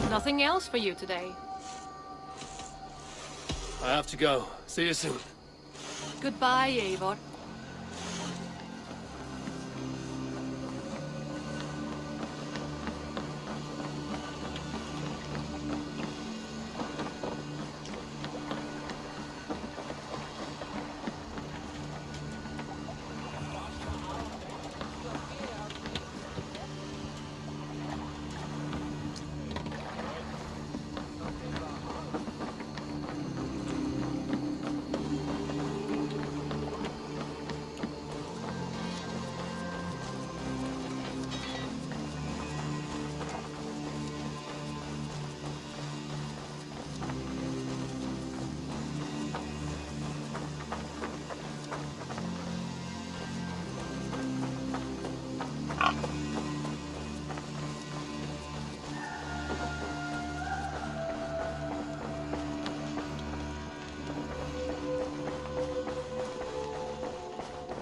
Nothing else for you today. I have to go. See you soon. Goodbye, Eivor.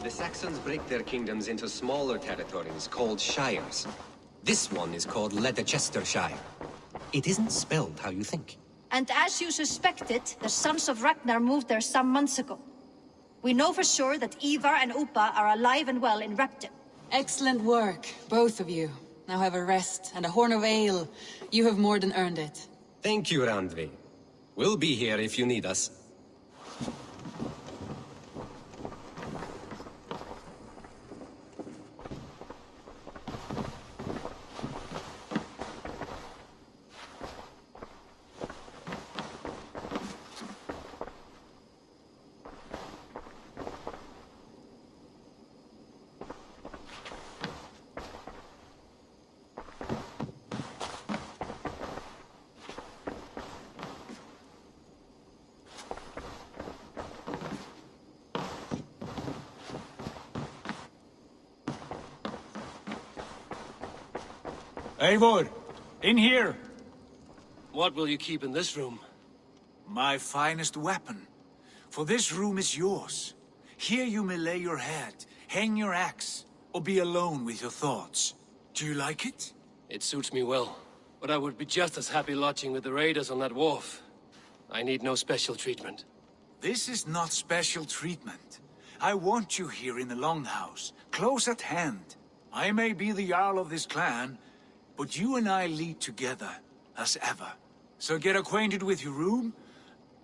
The Saxons break their kingdoms into smaller territories called shires. This one is called Leicestershire. It isn't spelled how you think. And as you suspected, the Sons of Ragnar moved there some months ago. We know for sure that Ivar and Upa are alive and well in Repton. Excellent work, both of you. Now have a rest and a horn of ale. You have more than earned it. Thank you, Randvi. We'll be here if you need us. Eivor! In here! What will you keep in this room? My finest weapon. For this room is yours. Here you may lay your head, hang your axe, or be alone with your thoughts. Do you like it? It suits me well, but I would be just as happy lodging with the raiders on that wharf. I need no special treatment. This is not special treatment. I want you here in the Longhouse, close at hand. I may be the Jarl of this clan, but you and I lead together, as ever. So get acquainted with your room,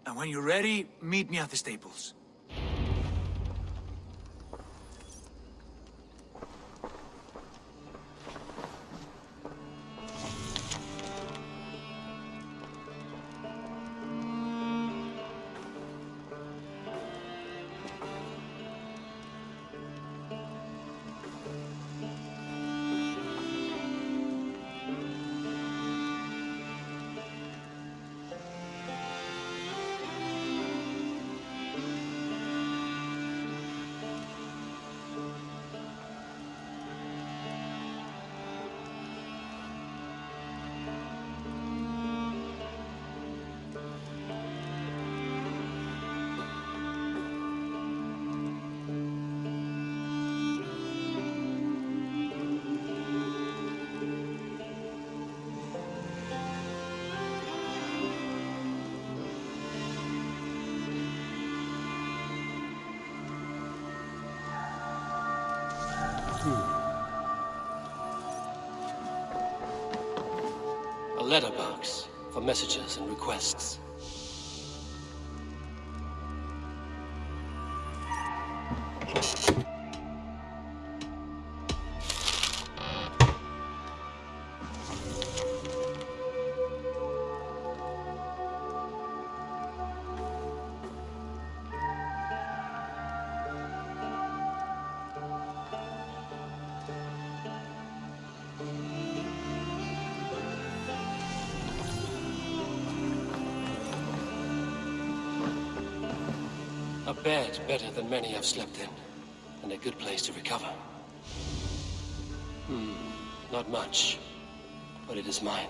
and when you're ready, meet me at the stables. A letterbox for messages and requests. A bed better than many I've slept in, and a good place to recover. Not much, but it is mine.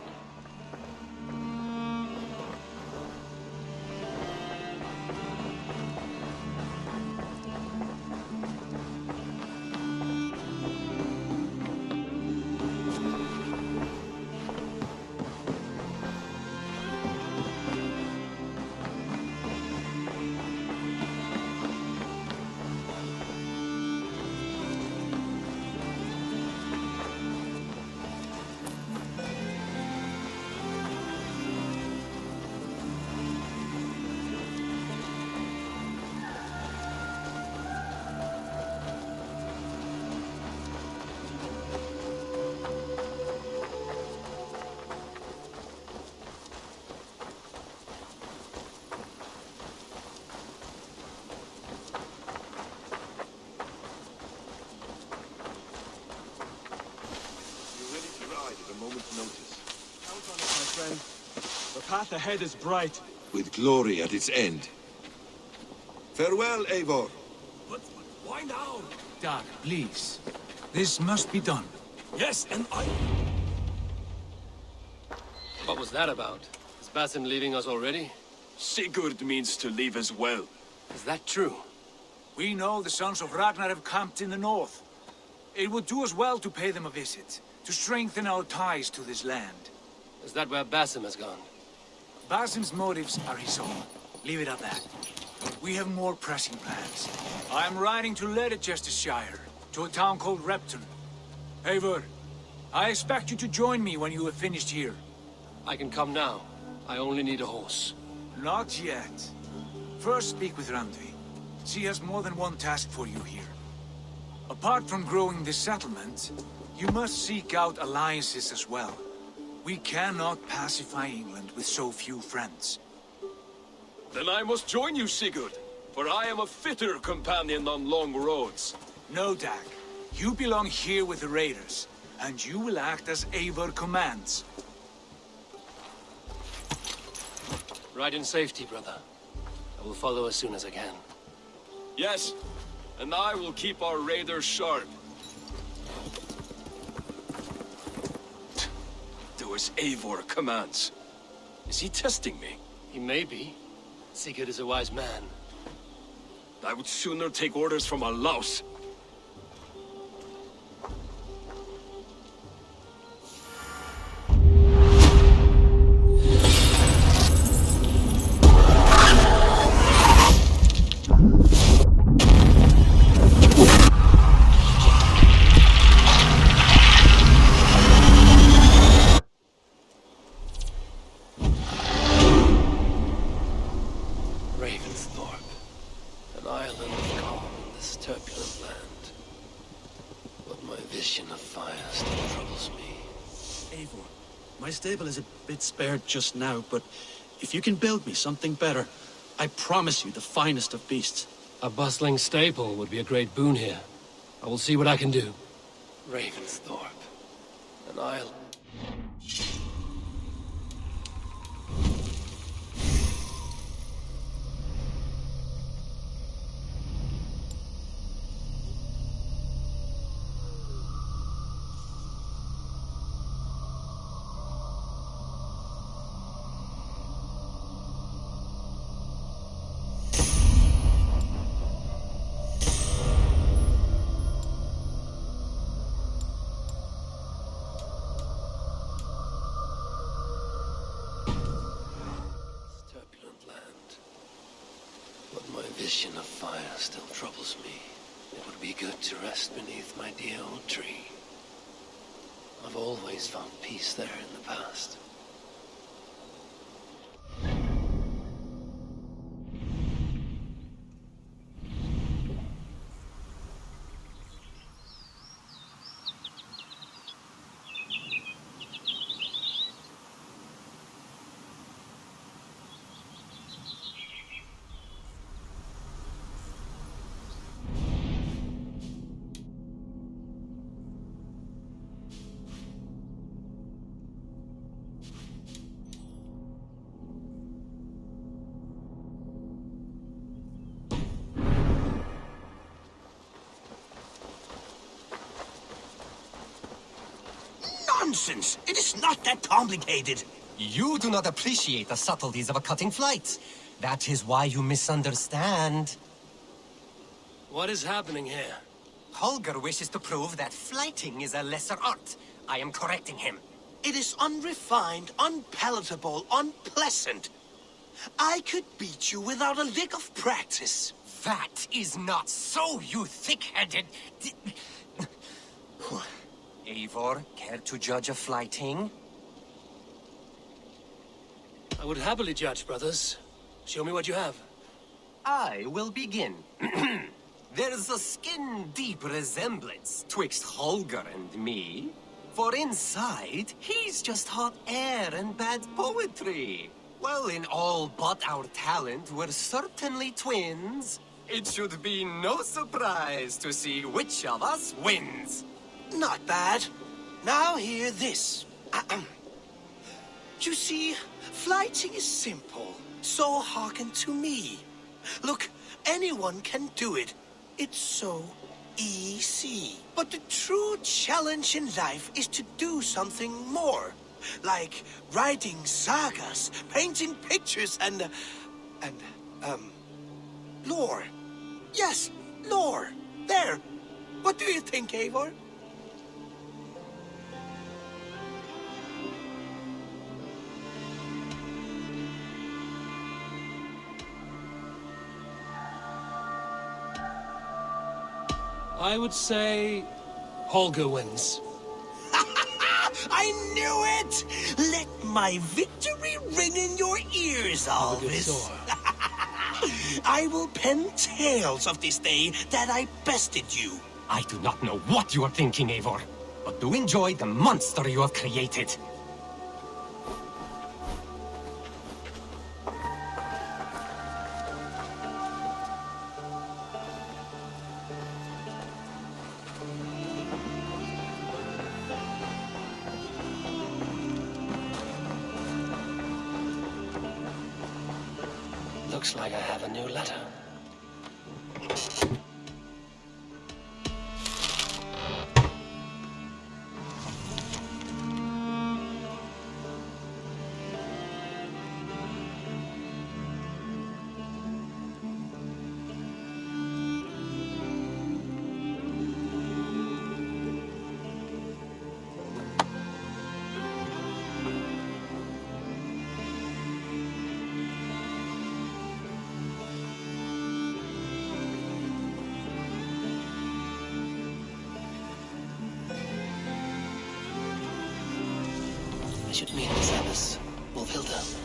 moment's notice. Count on it, my friend. The path ahead is bright. With glory at its end. Farewell, Eivor. But why now? Dag, please. This must be done. Yes, and I... What was that about? Is Basim leaving us already? Sigurd means to leave as well. Is that true? We know the sons of Ragnar have camped in the north. It would do us well to pay them a visit, to strengthen our ties to this land. Is that where Basim has gone? Basim's motives are his own. Leave it at that. We have more pressing plans. I am riding to Leicestershire, to a town called Repton. Eivor, I expect you to join me when you have finished here. I can come now. I only need a horse. Not yet. First speak with Randvi. She has more than one task for you here. Apart from growing this settlement, you must seek out alliances as well. We cannot pacify England with so few friends. Then I must join you, Sigurd, for I am a fitter companion on long roads. No, Dag. You belong here with the raiders, and you will act as Eivor commands. Ride in safety, brother. I will follow as soon as I can. Yes, and I will keep our raiders sharp. Do as Eivor commands. Is he testing me? He may be. Sigurd is a wise man. I would sooner take orders from a louse. An island of calm in this turbulent land. But my vision of fire still troubles me. Eivor, my stable is a bit spared just now, but if you can build me something better, I promise you the finest of beasts. A bustling stable would be a great boon here. I will see what I can do. Ravensthorpe. An island. Vision of fire still troubles me. It would be good to rest beneath my dear old tree. I've always found peace there in the past. Nonsense! It is not that complicated. You do not appreciate the subtleties of a cutting flight. That is why you misunderstand. What is happening here? Holger wishes to prove that flighting is a lesser art. I am correcting him. It is unrefined, unpalatable, unpleasant. I could beat you without a lick of practice. That is not so, you thick-headed... Eivor, care to judge a flighting? I would happily judge, brothers. Show me what you have. I will begin. There's a skin-deep resemblance twixt Holger and me. For inside, he's just hot air and bad poetry. Well, in all but our talent, we're certainly twins. It should be no surprise to see which of us wins. Not bad. Now hear this. You see, flighting is simple, so hearken to me. Look, anyone can do it. It's so easy. But the true challenge in life is to do something more. Like writing sagas, painting pictures, and lore. Yes, lore. There. What do you think, Eivor? I would say Holger wins. I knew it! Let my victory ring in your ears, Alvis. I will pen tales of this day that I bested you. I do not know what you are thinking, Eivor, but do enjoy the monster you have created. Looks like I have a new letter. I should meet Miss Abbess, Wolfhilda.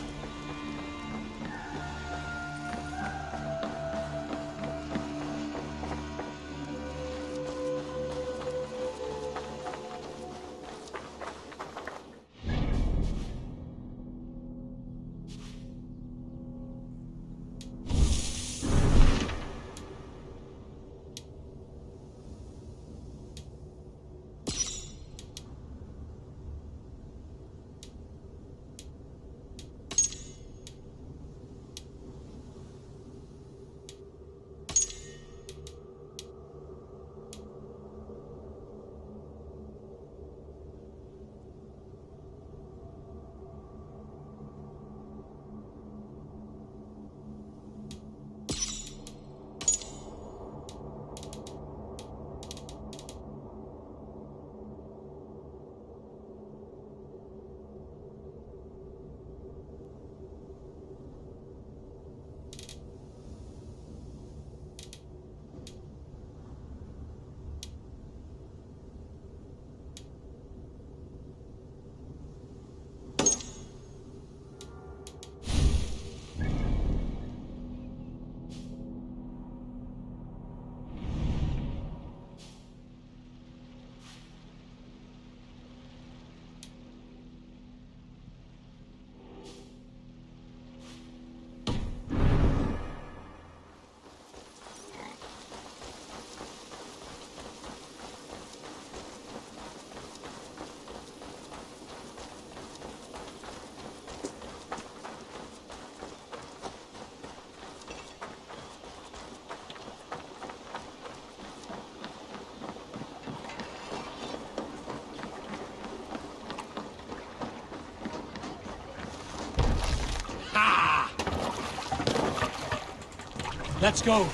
Let's go.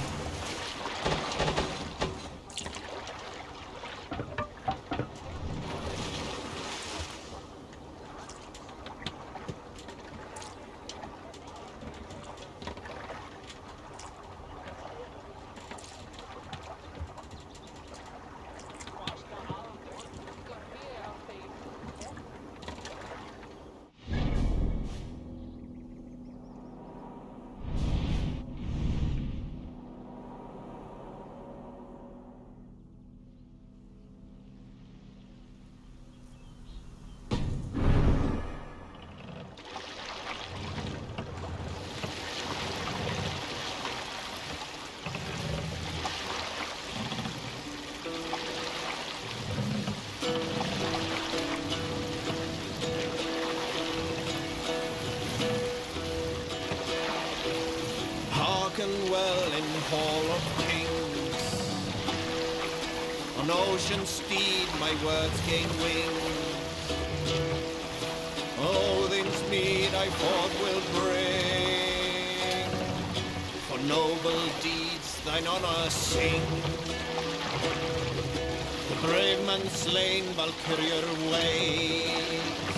dwell in Hall of Kings. On ocean steed my words gain wings. Odin's mead I forth will bring. For noble deeds thine honor sing. The brave man slain Valkyrier waits.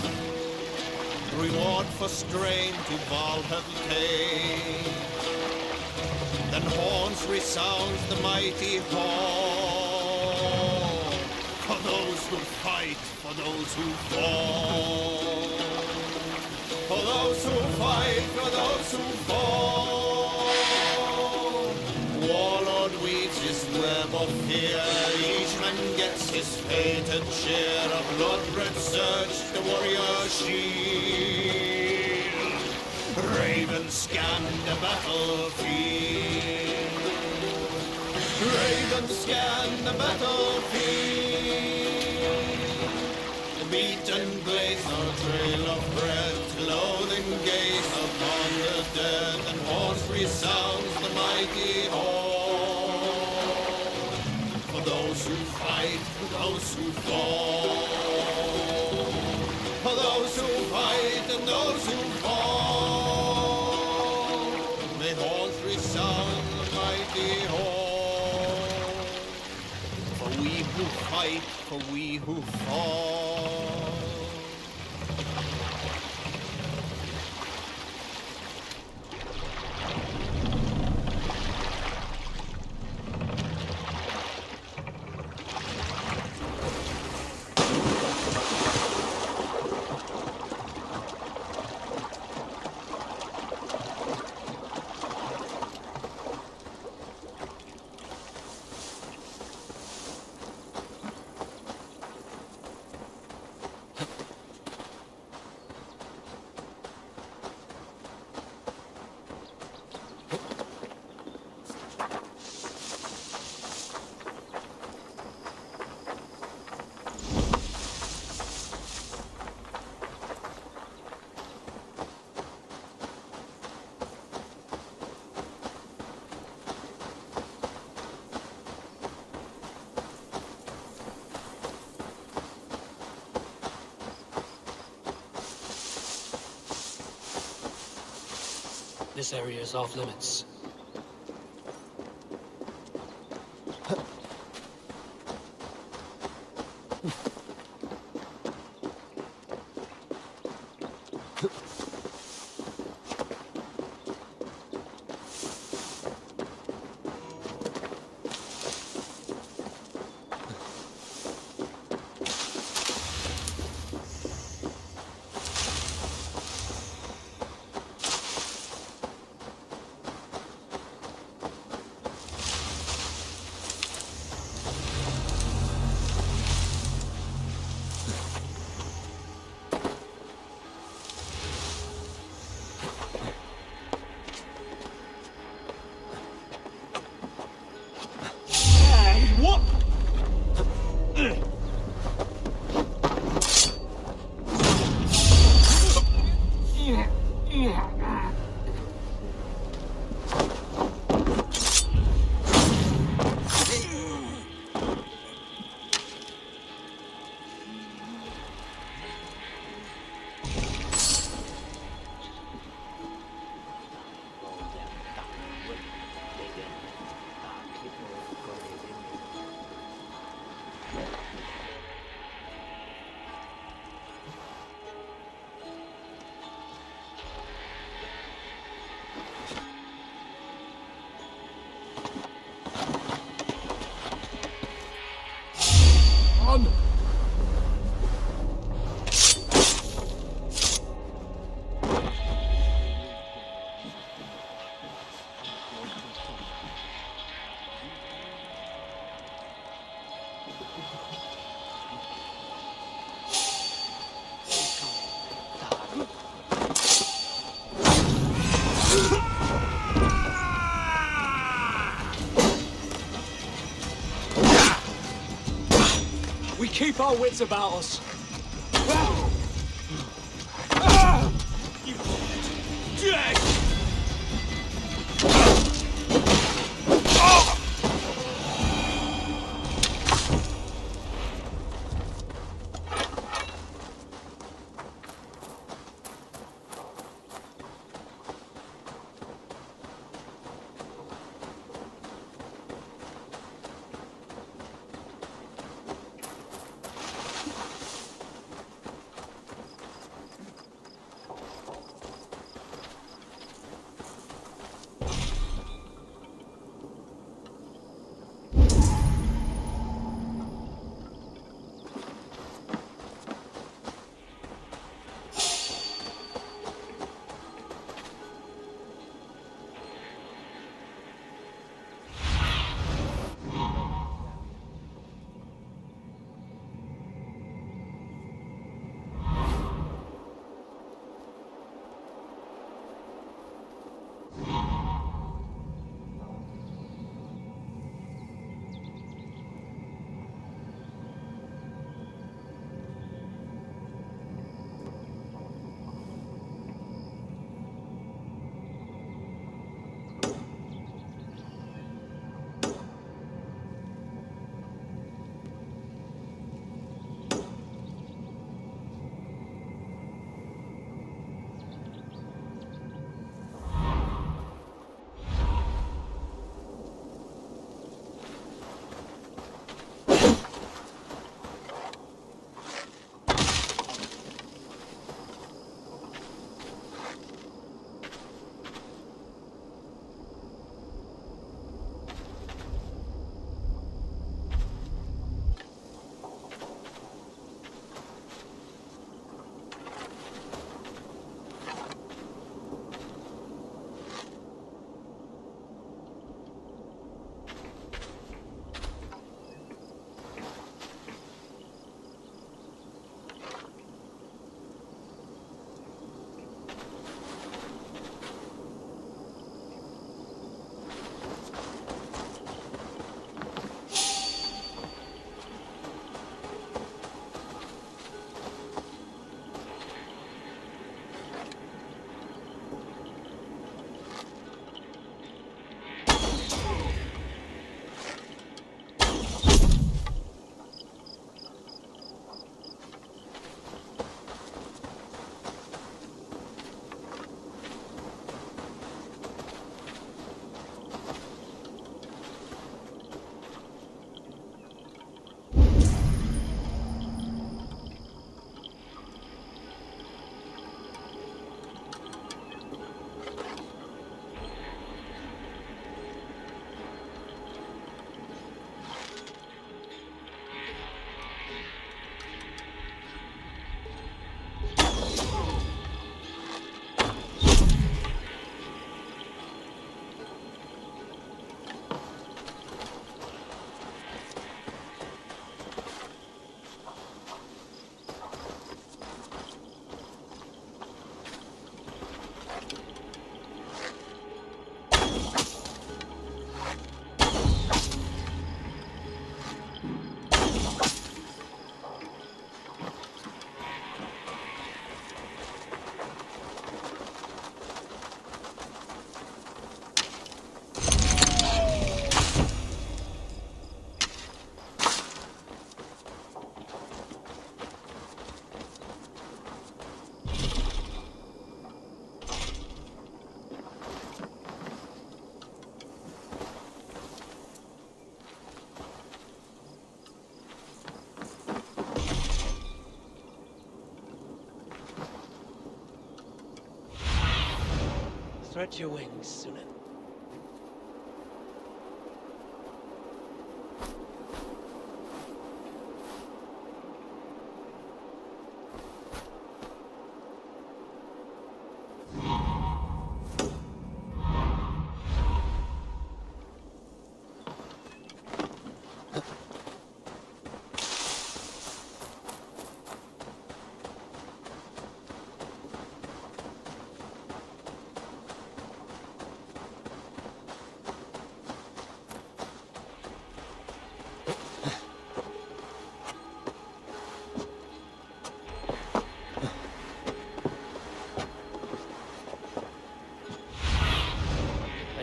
Reward for strain to Valhalla take. Then horns resound the mighty horn. For those who fight, for those who fall. For those who fight, for those who fall. Warlord weaves his web of fear. Each man gets his fated share of blood-red surge, the warrior shield. Ravens scan the battlefield. Ravens scan the battlefield. The beaten blaze our trail of red, loathing gaze upon the dead, and horns resounds the mighty horn. For those who fight, for those who fall. For those who fight and those who fall. May horns resound the mighty horn. For we who fight, for we who fall. This area is off limits. We keep our wits about us. You dead! Stretch your wings, Sunan.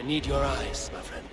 I need your eyes, my friend.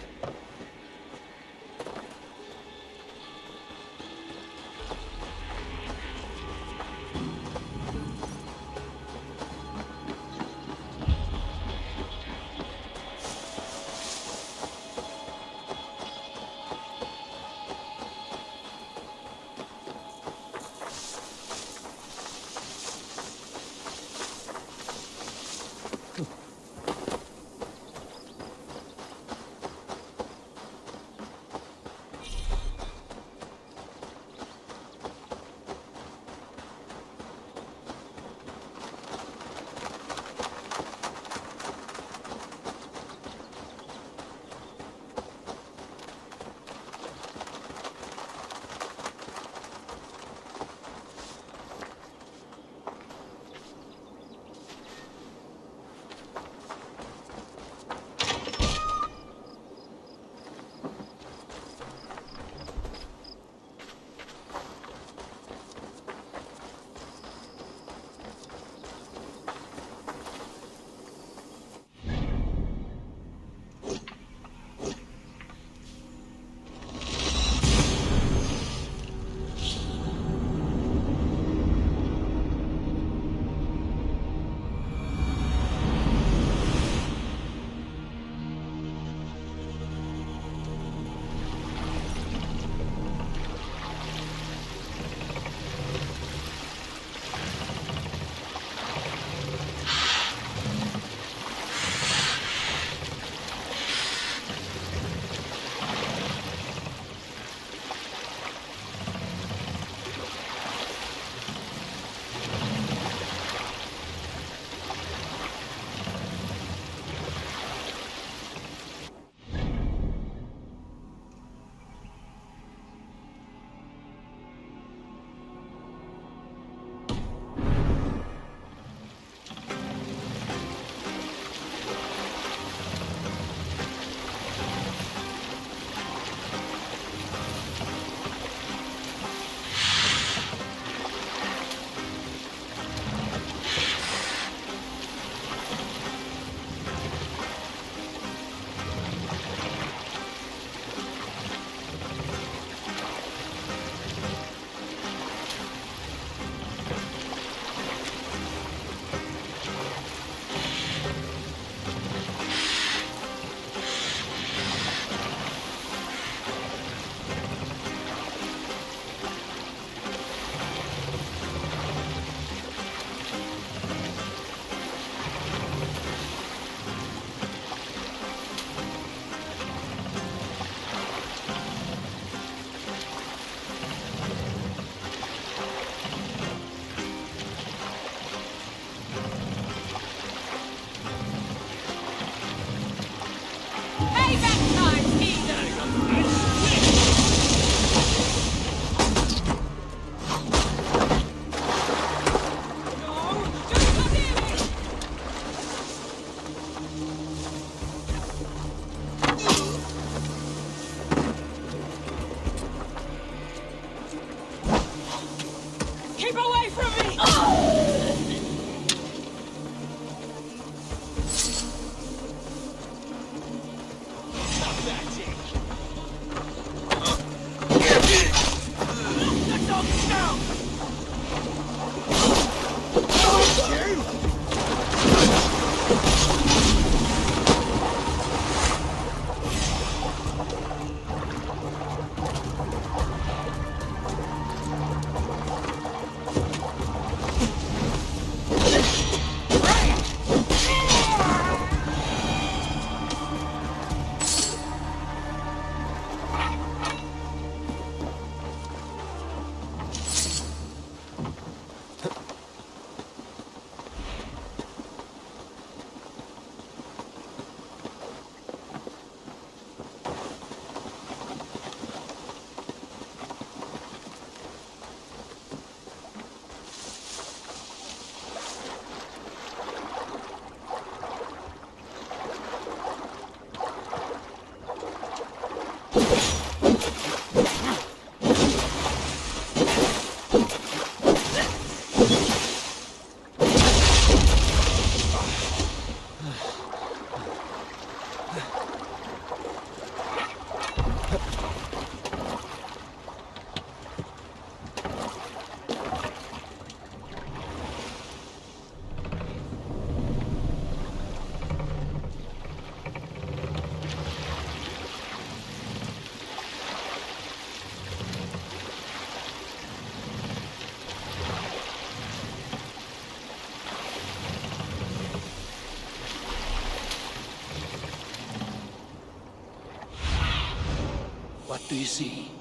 do you see?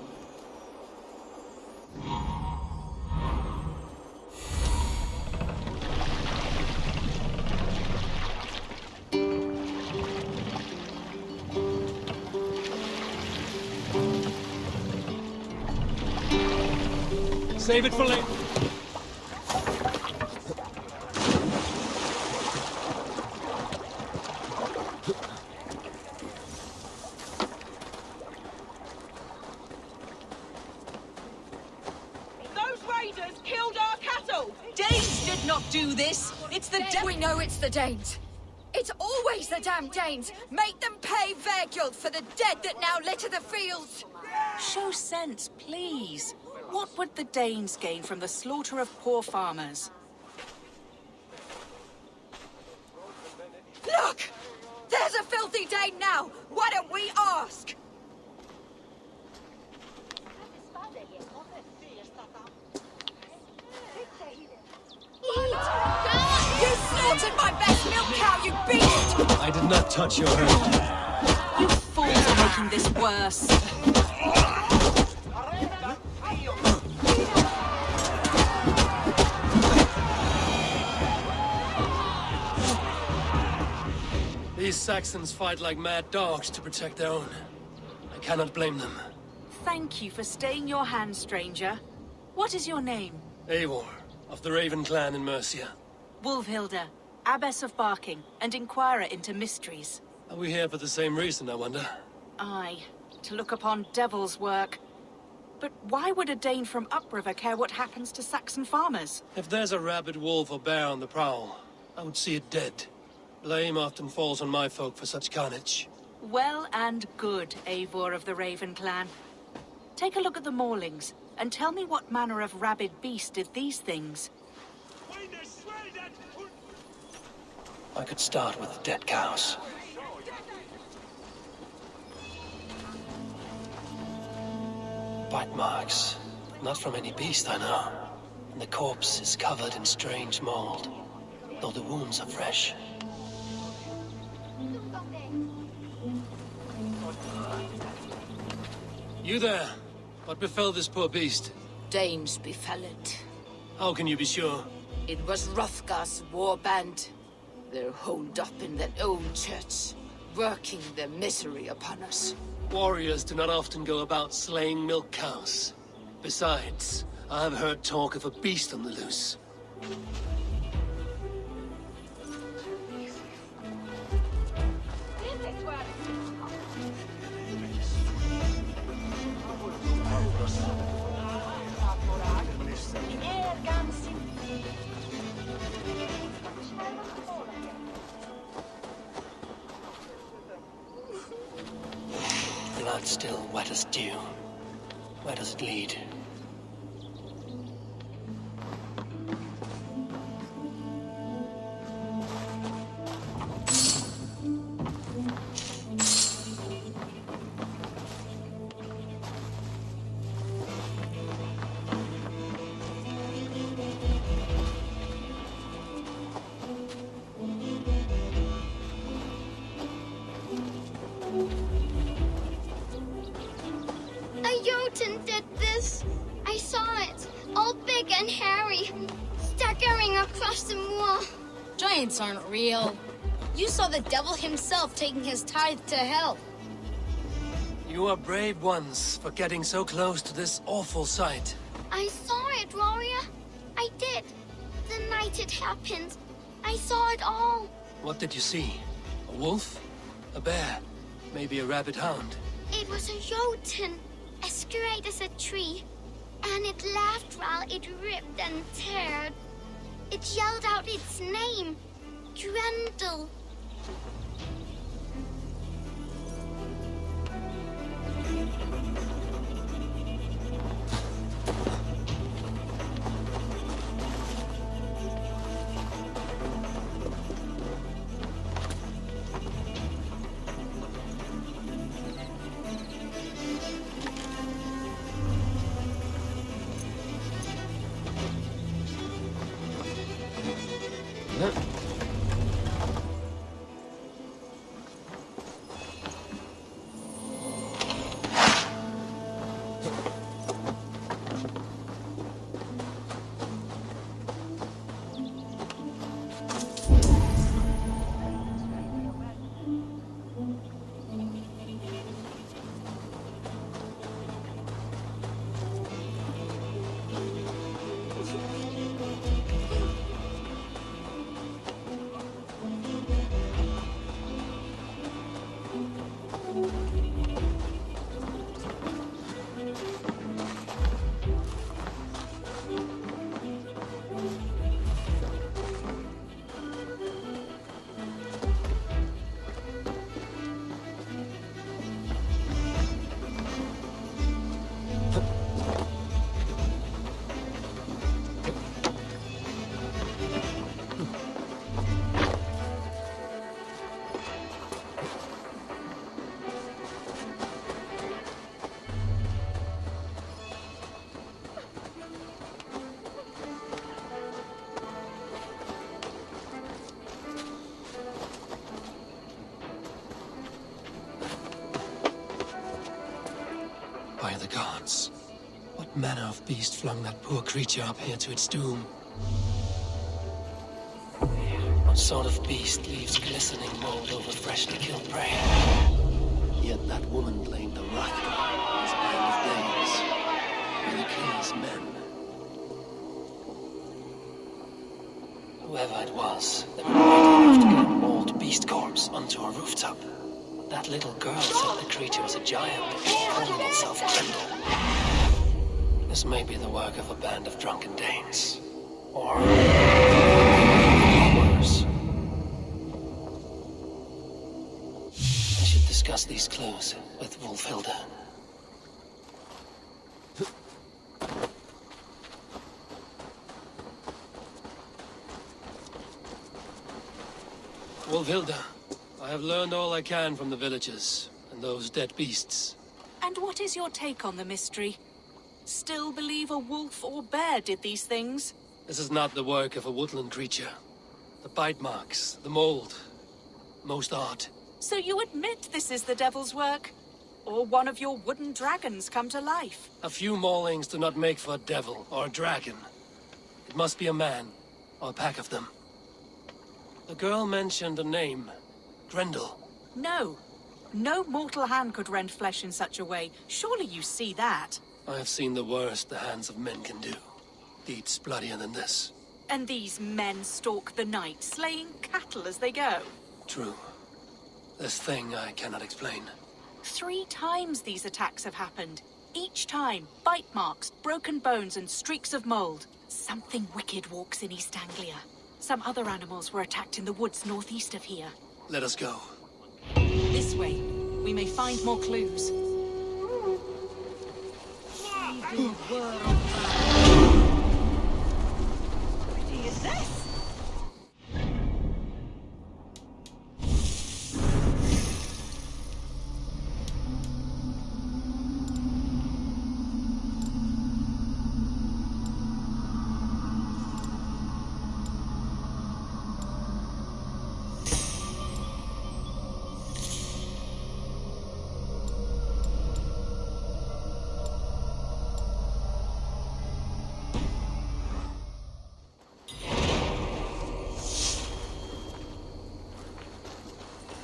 Save it for later. Did not do this. It's the We know it's the Danes. It's always the damn Danes. Make them pay their guilt for the dead that now litter the fields. Show sense, please. What would the Danes gain from the slaughter of poor farmers? Look! There's a filthy Dane now. Why don't we ask? You slaughtered my best milk cow, you beast! I did not touch your herd. You fools are making this worse. These Saxons fight like mad dogs to protect their own. I cannot blame them. Thank you for staying your hand, stranger. What is your name? Eivor, of the Raven clan in Mercia. Wolfhilda, Abbess of Barking, and Inquirer into Mysteries. Are we here for the same reason, I wonder? Aye, to look upon devil's work. But why would a Dane from upriver care what happens to Saxon farmers? If there's a rabid wolf or bear on the prowl, I would see it dead. Blame often falls on my folk for such carnage. Well and good, Eivor of the Raven clan. Take a look at the maulings, and tell me what manner of rabid beast did these things. I could start with the dead cows. Bite marks. Not from any beast, I know. And the corpse is covered in strange mold, though the wounds are fresh. You there? What befell this poor beast? Danes befell it. How can you be sure? It was Hrothgar's war band. They're holed up in that old church, working their misery upon us. Warriors do not often go about slaying milk cows. Besides, I have heard talk of a beast on the loose. Blood still wet as dew. Where does it lead? A Jotun did this. I saw it, all big and hairy, staggering across the moor. Giants aren't real. You saw the devil himself taking his tithe to hell. You are brave ones for getting so close to this awful sight. I saw it, warrior. I did. The night it happened. I saw it all. What did you see? A wolf? A bear? Maybe a rabid hound? It was a Jotun, as straight as a tree. And it laughed while it ripped and teared. It yelled out its name. Grendel. gods. What manner of beast flung that poor creature up here to its doom? What sort of beast leaves glistening mold over freshly killed prey? Yet that woman blamed the Hrothgar, his band of Danes, for the king's men. Whoever it was, they were mighty enough to get a mauled beast corpse onto a rooftop. That little girl said the creature was a giant, calling itself Grendel. This may be the work of a band of drunken Danes. Or worse. I should discuss these clues with Wolfhilda. Wolfhilda, I have learned all I can from the villagers and those dead beasts. And what is your take on the mystery? Still believe a wolf or bear did these things? This is not the work of a woodland creature. The bite marks, the mold, most odd. So you admit this is the devil's work? Or one of your wooden dragons come to life? A few maulings do not make for a devil or a dragon. It must be a man, or a pack of them. The girl mentioned a name, Grendel. No. No mortal hand could rend flesh in such a way. Surely you see that. I have seen the worst the hands of men can do. Deeds bloodier than this. And these men stalk the night, slaying cattle as they go. True. This thing I cannot explain. 3 times these attacks have happened. Each time, bite marks, broken bones, and streaks of mold. Something wicked walks in East Anglia. Some other animals were attacked in the woods northeast of here. Let us go. This way. We may find more clues. Pretty is this?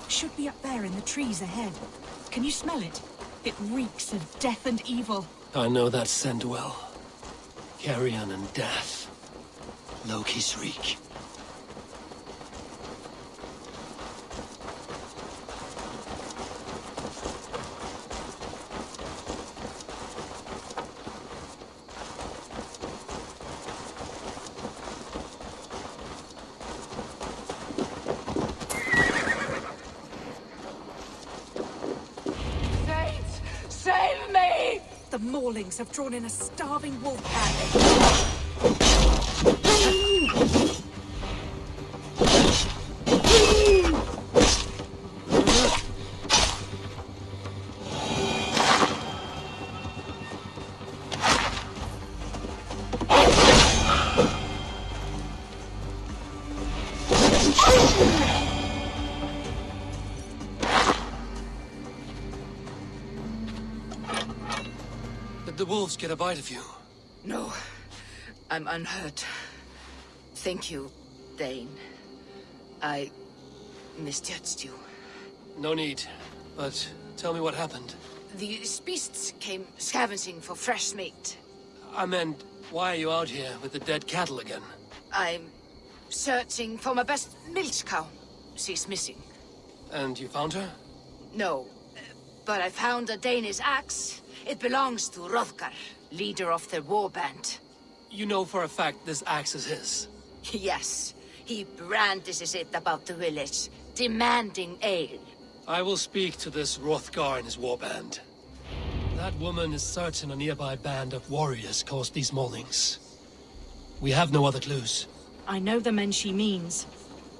Should be up there in the trees ahead. Can you smell it? It reeks of death and evil. I know that scent well. Carrion and death. Loki's reek. Save me! The Maulings have drawn in a starving wolf pack. Did the wolves get a bite of you? No, I'm unhurt. Thank you, Dane. I misjudged you. No need. But tell me what happened. These beasts came scavenging for fresh meat. I meant, why are you out here with the dead cattle again? I'm searching for my best milch cow. She's missing. And you found her? No, but I found a Danish axe. It belongs to Hrothgar, leader of the warband. You know for a fact this axe is his? Yes, he brandishes it about the village, demanding ale. I will speak to this Hrothgar and his warband. That woman is certain a nearby band of warriors caused these maulings. We have no other clues. I know the men she means.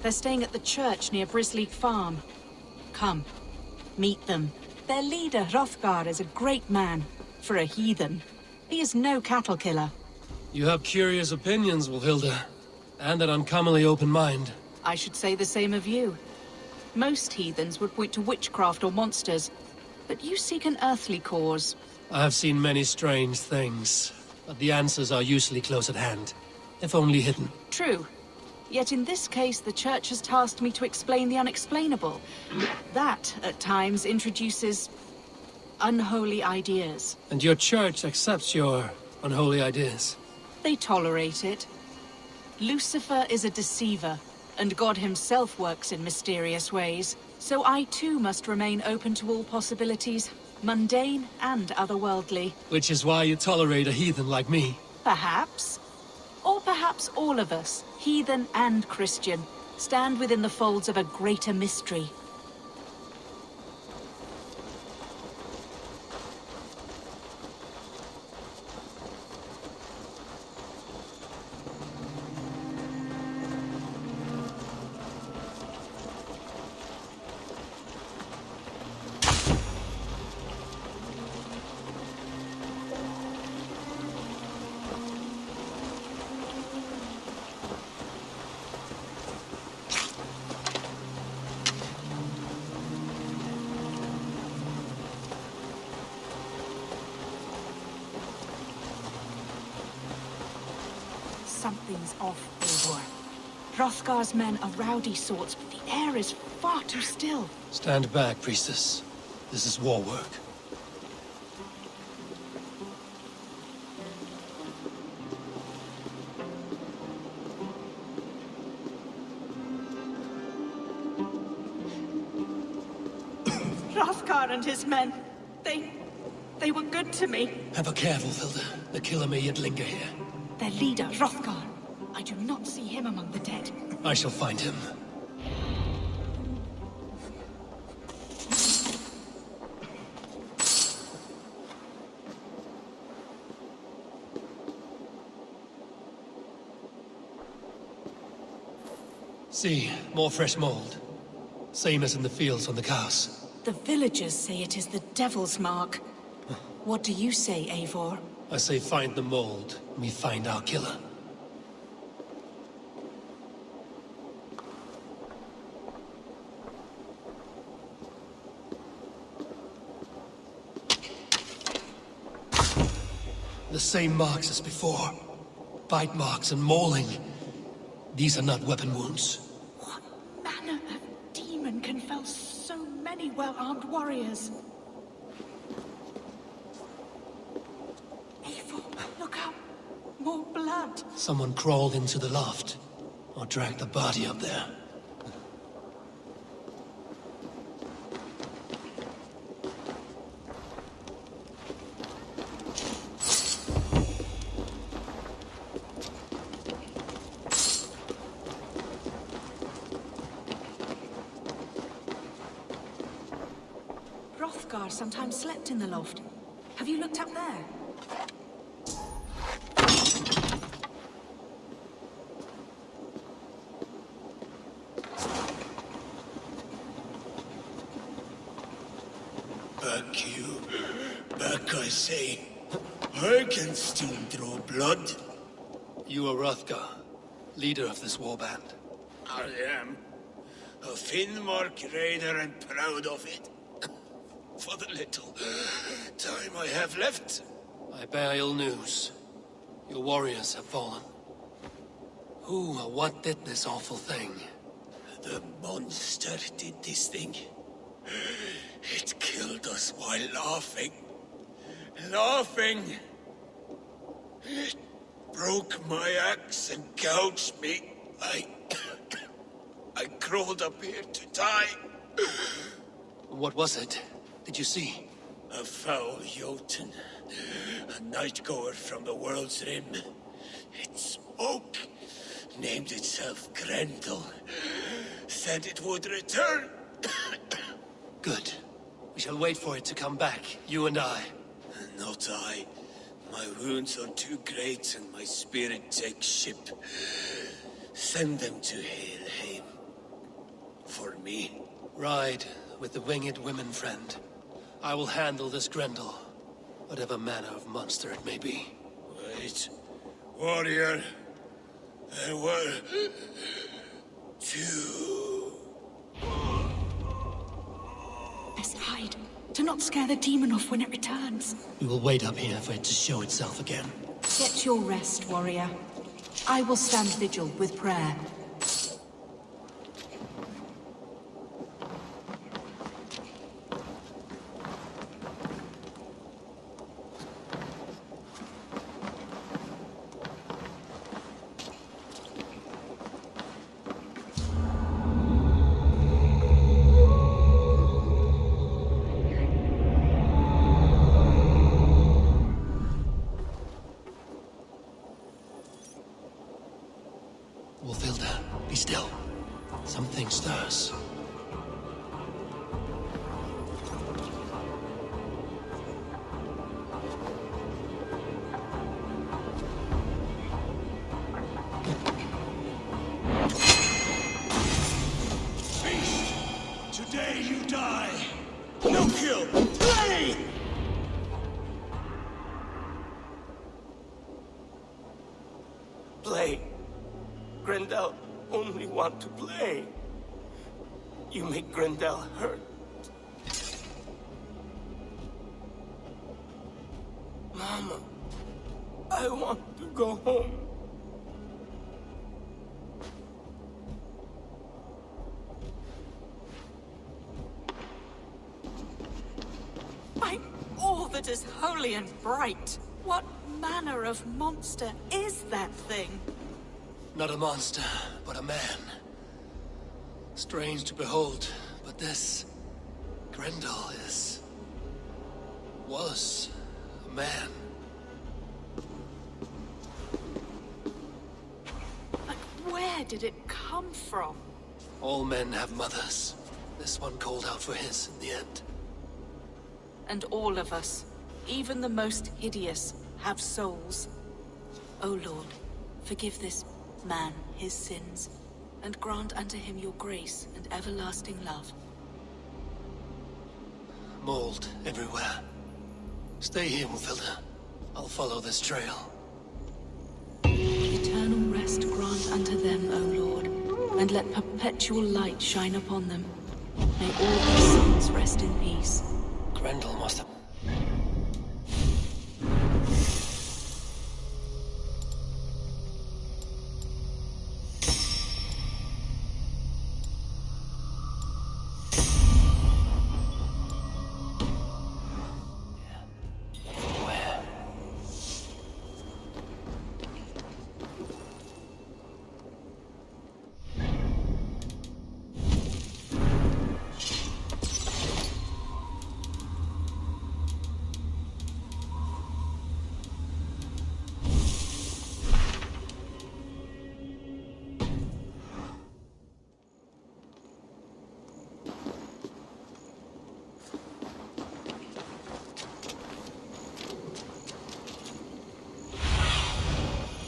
They're staying at the church near Brisleek Farm. Come, meet them. Their leader, Hrothgar, is a great man. For a heathen. He is no cattle killer. You have curious opinions, Wolfhilda. And an uncommonly open mind. I should say the same of you. Most heathens would point to witchcraft or monsters. But you seek an earthly cause. I have seen many strange things, but the answers are usually close at hand, if only hidden. True. Yet in this case, the Church has tasked me to explain the unexplainable. That, at times, introduces unholy ideas. And your Church accepts your unholy ideas? They tolerate it. Lucifer is a deceiver, and God himself works in mysterious ways. So I too must remain open to all possibilities, mundane and otherworldly. Which is why you tolerate a heathen like me. Perhaps. Or perhaps all of us, heathen and Christian, stand within the folds of a greater mystery. Something's off, Eivor. Hrothgar's men are rowdy sorts, but the air is far too still. Stand back, priestess. This is war work. Hrothgar and his men, they were good to me. Ever careful, Vilda. The killer may yet linger here. Their leader, Hrothgar. I do not see him among the dead. I shall find him. See, more fresh mold. Same as in the fields on the cows. The villagers say it is the Devil's Mark. What do you say, Eivor? I say find the mold, and we find our killer. The same marks as before. Bite marks and mauling. These are not weapon wounds. What manner of demon can fell so many well-armed warriors? Eivor, look out! More blood! Someone crawled into the loft, or dragged the body up there. Hrothgar sometimes slept in the loft. Have you looked up there? Back you. Back, I say. I can still draw blood. You are Hrothgar, leader of this warband. I am. A Finnmark raider and proud of it. For the little time I have left. I bear ill news. Your warriors have fallen. Who or what did this awful thing? The monster did this thing. It killed us while laughing. Laughing! It broke my axe and gouged me. I crawled up here to die. What was it? Did you see? A foul Jotun. A night-goer from the world's rim. It spoke. Named itself Grendel. Said it would return. Good. We shall wait for it to come back, you and I. Not I. My wounds are too great and my spirit takes ship. Send them to Helheim. For me. Ride with the winged women, friend. I will handle this Grendel, whatever manner of monster it may be. Wait. Warrior. There were... two. Let's hide. To not scare the demon off when it returns. We will wait up here for it to show itself again. Get your rest, warrior. I will stand vigil with prayer. Wolfilda, be still. Something stirs. Beast! Today you die! No kill! Play! Play. Grendel only want to play. You make Grendel hurt. Mama, I want to go home. By all that is holy and bright, what manner of monster is that thing? Not a monster, but a man. Strange to behold, but this... Grendel was a man. But where did it come from? All men have mothers. This one called out for his in the end. And all of us, even the most hideous, have souls. O Lord, forgive this man his sins, and grant unto him your grace and everlasting love. Mold everywhere. Stay here, Wolfilda. I'll follow this trail. Eternal rest grant unto them, O Lord, and let perpetual light shine upon them. May all their sons rest in peace. Grendel must have...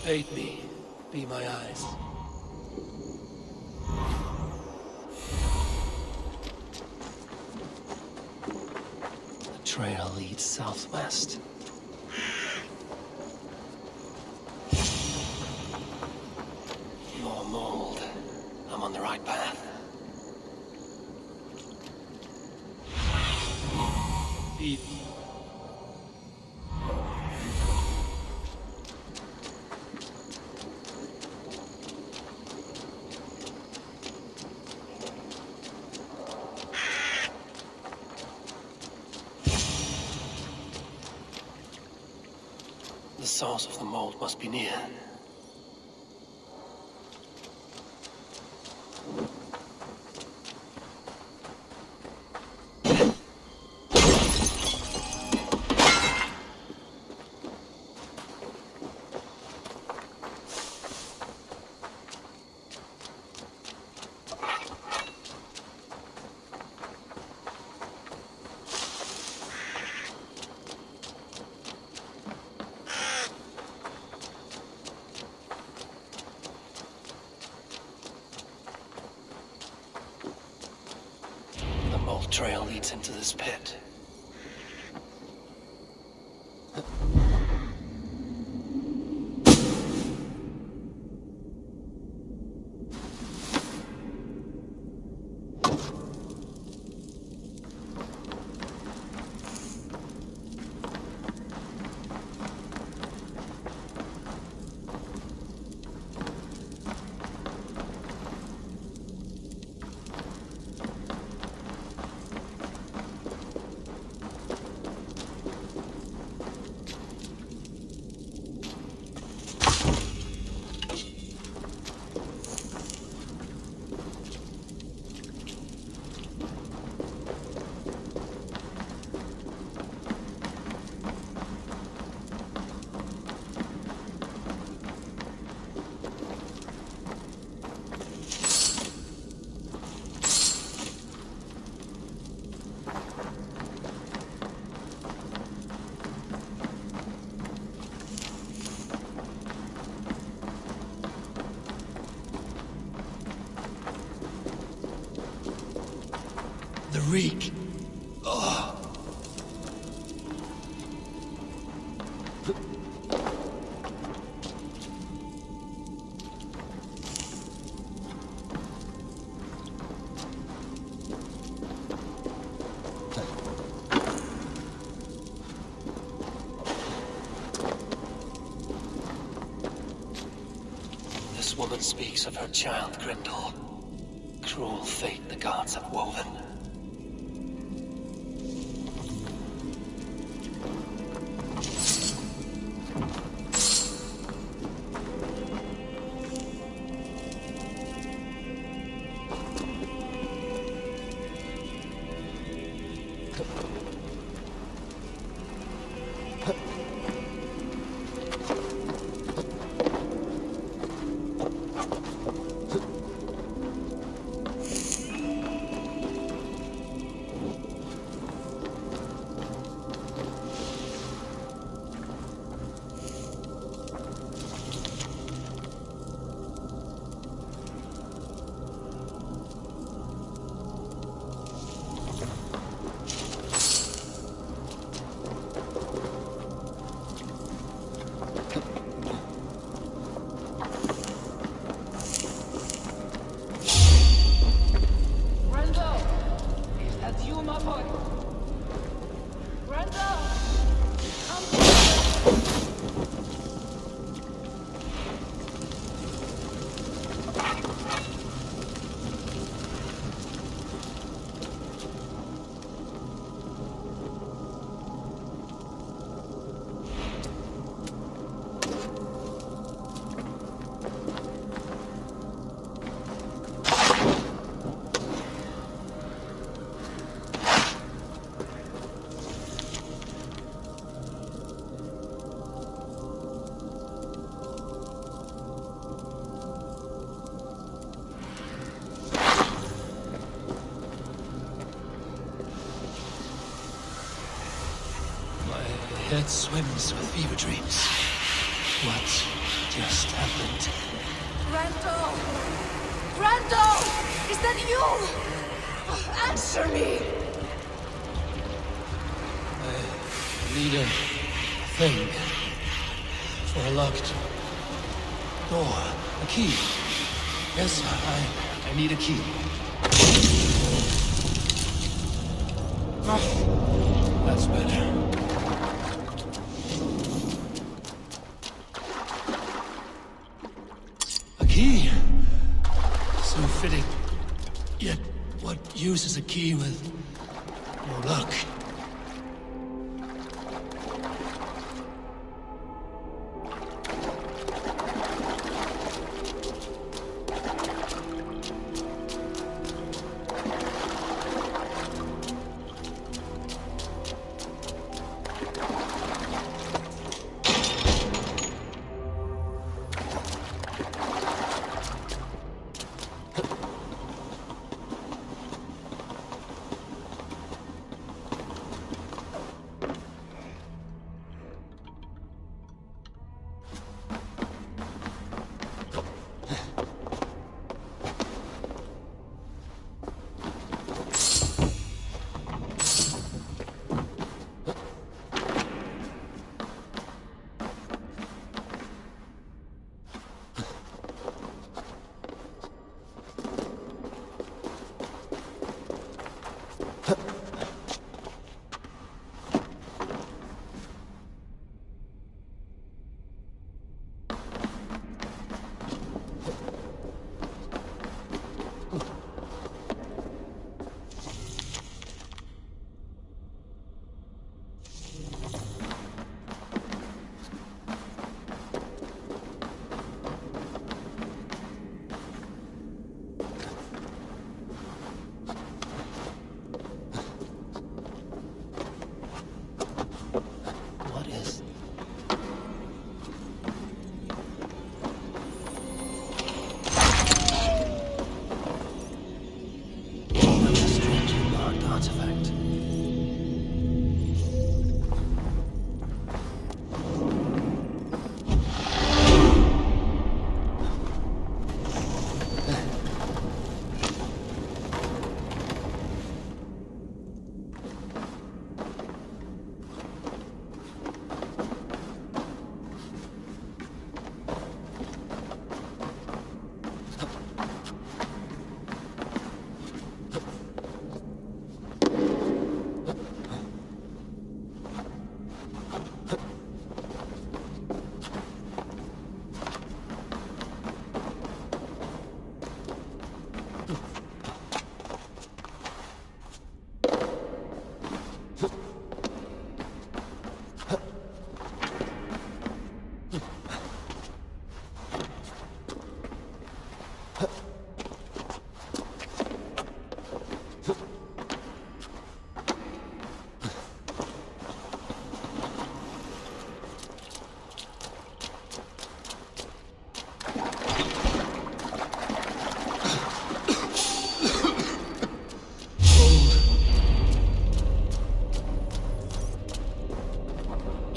Aid me. Be my eyes. The trail leads southwest. More mold. I'm on the right path. Eat. The source of the mold must be near. The mold trail leads into this pit. The reek. Oh. This woman speaks of her child, Grendel. Cruel fate the gods have woven. Head swims with fever dreams. What just happened? Grendel! Grendel! Is that you? Answer me! I need a thing for a locked door. A key. Yes, I need a key. That's better. Key. So fitting. Yet, what use is a key with no luck?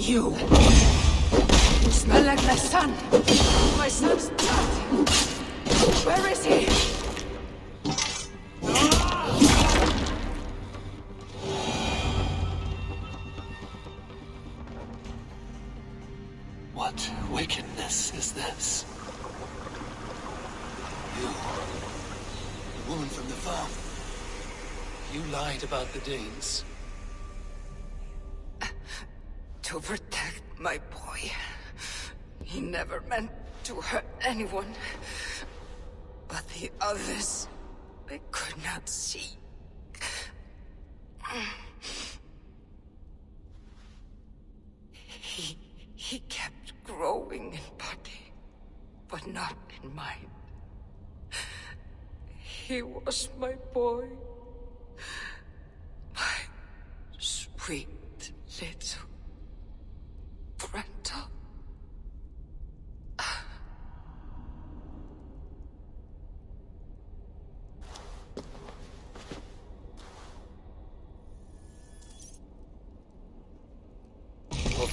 You! You smell like my son. My son's dead. Where is he? What wickedness is this? You, the woman from the farm. You lied about the Danes. To protect my boy. He never meant to hurt anyone. But the others, they could not see. He kept growing in body, but not in mind. He was my boy. My sweet little Grendel.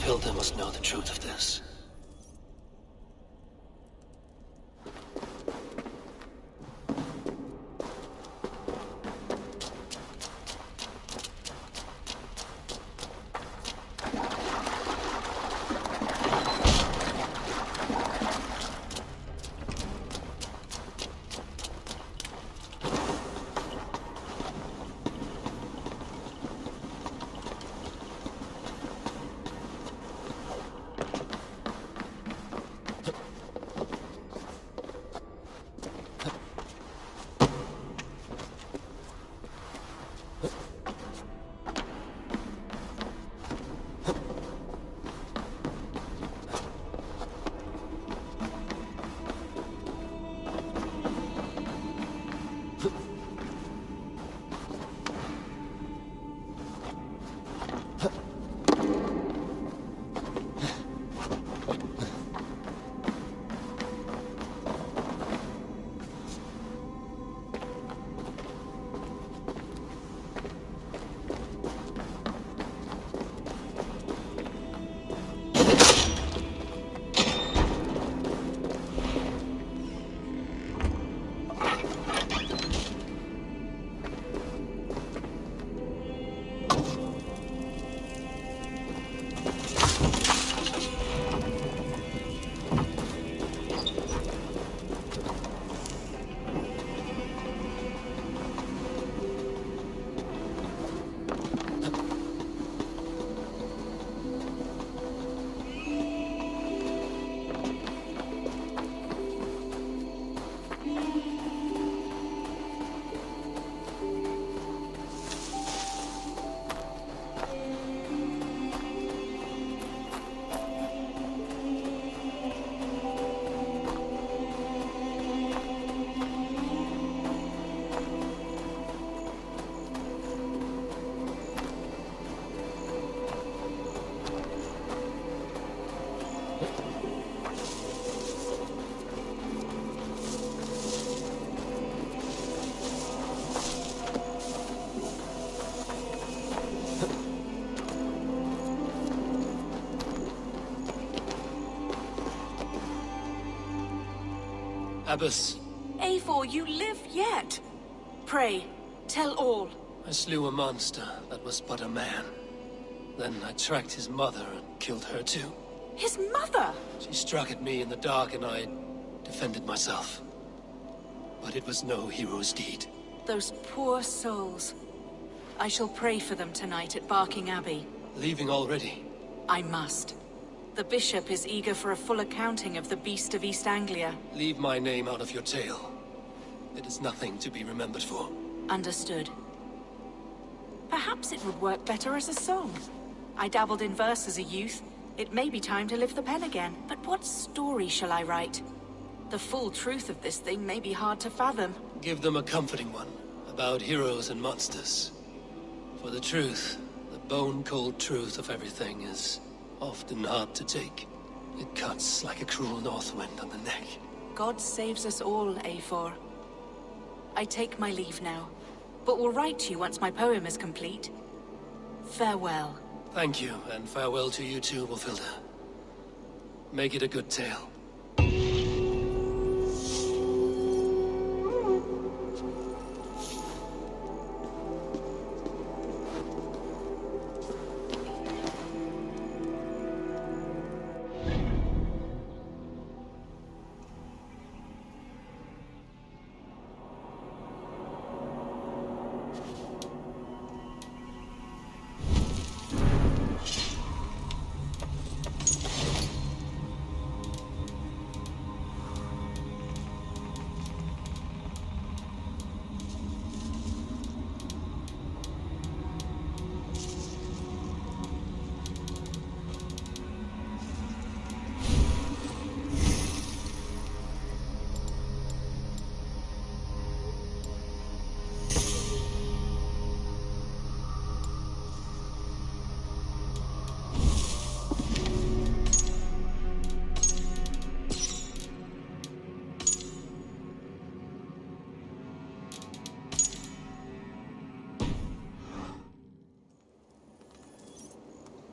Hilda must know the truth of this. Abbess. Eivor, you live yet. Pray, tell all. I slew a monster that was but a man. Then I tracked his mother and killed her too. His mother? She struck at me in the dark and I defended myself. But it was no hero's deed. Those poor souls. I shall pray for them tonight at Barking Abbey. Leaving already? I must. The bishop is eager for a full accounting of the Beast of East Anglia. Leave my name out of your tale. It is nothing to be remembered for. Understood. Perhaps it would work better as a song. I dabbled in verse as a youth. It may be time to lift the pen again. But what story shall I write? The full truth of this thing may be hard to fathom. Give them a comforting one, about heroes and monsters. For the truth, the bone-cold truth of everything is often hard to take. It cuts like a cruel north wind on the neck. God saves us all, Eivor. I take my leave now, but will write to you once my poem is complete. Farewell. Thank you, and farewell to you too, Wolfilda. Make it a good tale.